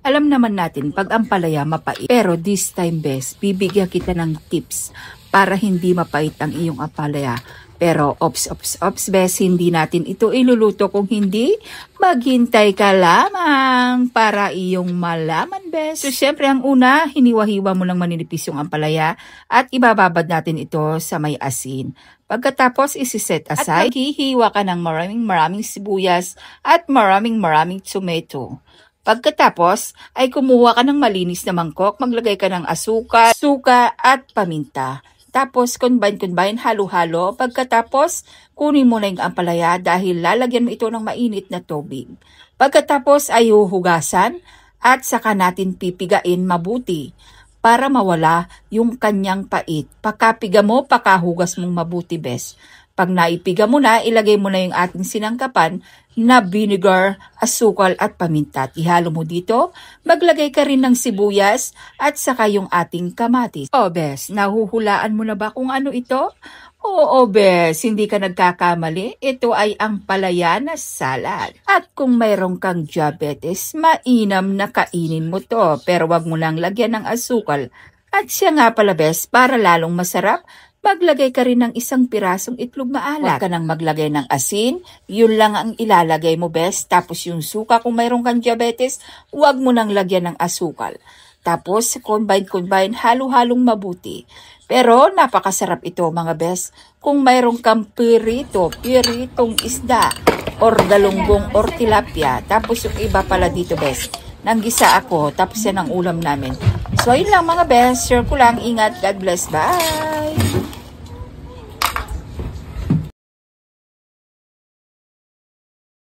Alam naman natin pag ang palaya mapait. Pero this time, bes, bibigyan kita ng tips para hindi mapait ang iyong ampalaya. Pero ops, bes, hindi natin ito iluluto kung hindi maghintay ka lamang para iyong malaman, bes. So, syempre, ang una, hiniwa-hiwa mo ng maninipis yung ampalaya at ibababad natin ito sa may asin. Pagkatapos, isiset aside, at maghihiwa ka ng maraming sibuyas at maraming tomato. Pagkatapos, ay kumuha ka ng malinis na mangkok, maglagay ka ng asukal, suka at paminta. Tapos, combine, halo-halo. Pagkatapos, kunin mo na yung ampalaya dahil lalagyan mo ito ng mainit na tubig. Pagkatapos, ay huhugasan at saka natin pipigain mabuti para mawala yung kanyang pait. Pagkapiga mo, pakahugas mong mabuti, bes. Pag naipiga mo na, ilagay mo na yung ating sinangkapan na vinegar, asukal at paminta. Ihalo mo dito, maglagay ka rin ng sibuyas at saka yung ating kamatis. O bes, nahuhulaan mo na ba kung ano ito? Oo bes, hindi ka nagkakamali. Ito ay ang palaya na salad. At kung mayroong kang diabetes, mainam na kainin mo to. Pero wag mo lang lagyan ng asukal. At siya nga pala bes, para lalong masarap, maglagay ka rin ng isang pirasong itlog maalat. Huwag ka nang maglagay ng asin, yun lang ang ilalagay mo, bes. Tapos yung suka, kung mayroon kang diabetes, huwag mo nang lagyan ng asukal. Tapos, combine, halo-halong mabuti. Pero, napakasarap ito, mga bes. Kung mayroon kang piritong isda, or galunggong, or tilapia. Tapos yung iba pala dito, bes. Nanggisa ako, tapos yan ang ulam namin. So, yun lang mga bes. Share ko lang. Ingat. God bless. Bye!